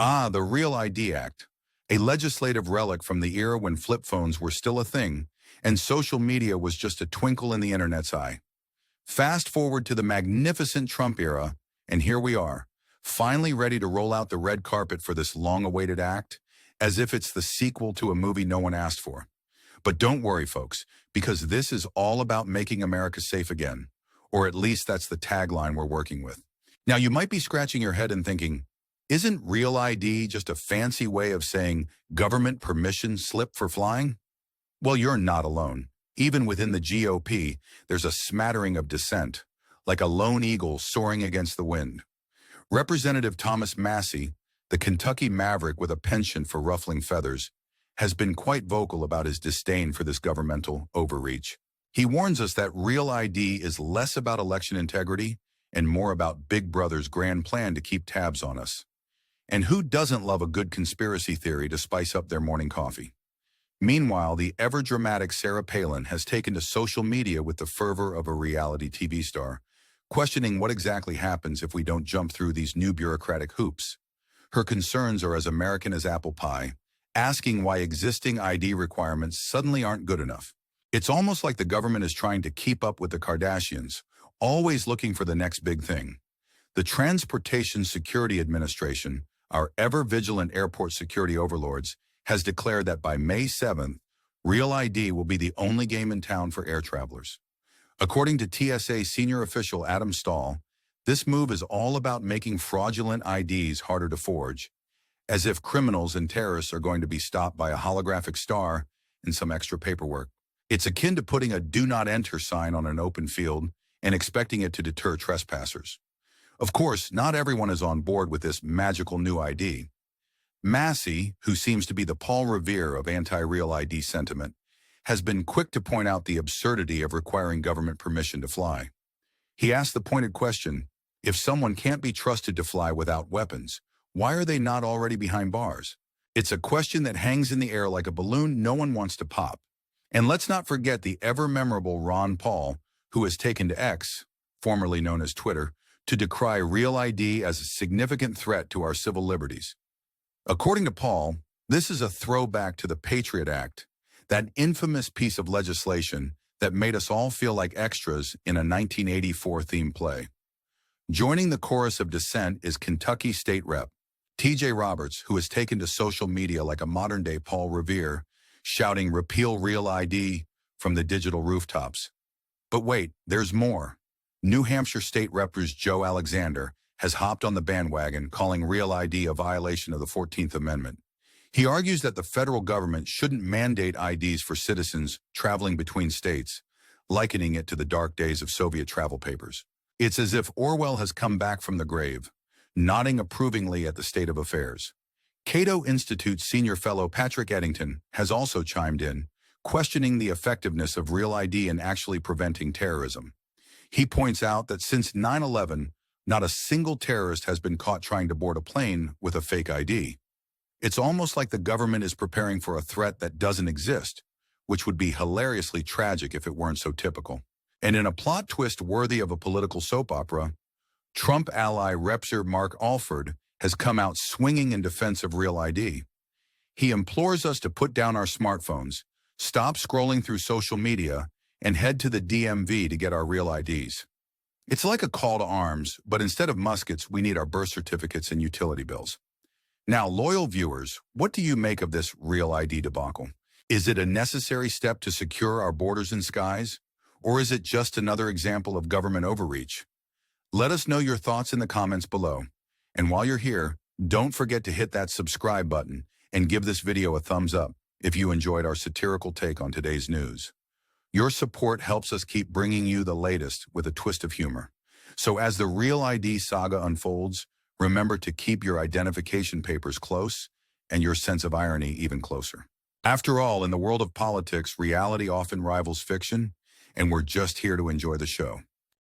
Ah, the Real ID Act, a legislative relic from the era when flip phones were still a thing and social media was just a twinkle in the internet's eye. Fast forward to the magnificent Trump era, and here we are, finally ready to roll out the red carpet for this long-awaited act, as if it's the sequel to a movie no one asked for. But don't worry, folks, because this is all about making America safe again, or at least that's the tagline we're working with. Now, you might be scratching your head and thinking, isn't Real ID just a fancy way of saying government permission slip for flying? Well, you're not alone. Even within the GOP, there's a smattering of dissent, like a lone eagle soaring against the wind. Representative Thomas Massie, the Kentucky maverick with a penchant for ruffling feathers, has been quite vocal about his disdain for this governmental overreach. He warns us that Real ID is less about election integrity and more about Big Brother's grand plan to keep tabs on us. And who doesn't love a good conspiracy theory to spice up their morning coffee? Meanwhile, the ever-dramatic Sarah Palin has taken to social media with the fervor of a reality TV star, questioning what exactly happens if we don't jump through these new bureaucratic hoops. Her concerns are as American as apple pie, asking why existing ID requirements suddenly aren't good enough. It's almost like the government is trying to keep up with the Kardashians, always looking for the next big thing. The Transportation Security Administration, our ever-vigilant airport security overlords, has declared that by May 7th, Real ID will be the only game in town for air travelers. According to TSA senior official Adam Stahl, this move is all about making fraudulent IDs harder to forge, as if criminals and terrorists are going to be stopped by a holographic star and some extra paperwork. It's akin to putting a "Do Not Enter" sign on an open field and expecting it to deter trespassers. Of course, not everyone is on board with this magical new ID. Massie, who seems to be the Paul Revere of anti-Real ID sentiment, has been quick to point out the absurdity of requiring government permission to fly. He asked the pointed question, if someone can't be trusted to fly without weapons, why are they not already behind bars? It's a question that hangs in the air like a balloon no one wants to pop. And let's not forget the ever-memorable Ron Paul, who has taken to X, formerly known as Twitter, to decry Real ID as a significant threat to our civil liberties. According to Paul, this is a throwback to the Patriot Act, that infamous piece of legislation that made us all feel like extras in a 1984 themed play. Joining the chorus of dissent is Kentucky State Rep. T.J. Roberts, who has taken to social media like a modern-day Paul Revere, shouting "Repeal Real ID" from the digital rooftops. But wait, there's more. New Hampshire State Rep. Joe Alexander has hopped on the bandwagon, calling Real ID a violation of the 14th Amendment. He argues that the federal government shouldn't mandate IDs for citizens traveling between states, likening it to the dark days of Soviet travel papers. It's as if Orwell has come back from the grave, nodding approvingly at the state of affairs. Cato Institute senior fellow Patrick Eddington has also chimed in, questioning the effectiveness of Real ID in actually preventing terrorism. He points out that since 9/11, not a single terrorist has been caught trying to board a plane with a fake ID. It's almost like the government is preparing for a threat that doesn't exist, which would be hilariously tragic if it weren't so typical. And in a plot twist worthy of a political soap opera, Trump ally Repser Mark Alford has come out swinging in defense of Real ID. He implores us to put down our smartphones, stop scrolling through social media, and head to the DMV to get our Real IDs. It's like a call to arms, but instead of muskets, we need our birth certificates and utility bills. Now, loyal viewers, what do you make of this Real ID debacle? Is it a necessary step to secure our borders and skies? Or is it just another example of government overreach? Let us know your thoughts in the comments below. And while you're here, don't forget to hit that subscribe button and give this video a thumbs up if you enjoyed our satirical take on today's news. Your support helps us keep bringing you the latest with a twist of humor. So as the Real ID saga unfolds, remember to keep your identification papers close and your sense of irony even closer. After all, in the world of politics, reality often rivals fiction, and we're just here to enjoy the show.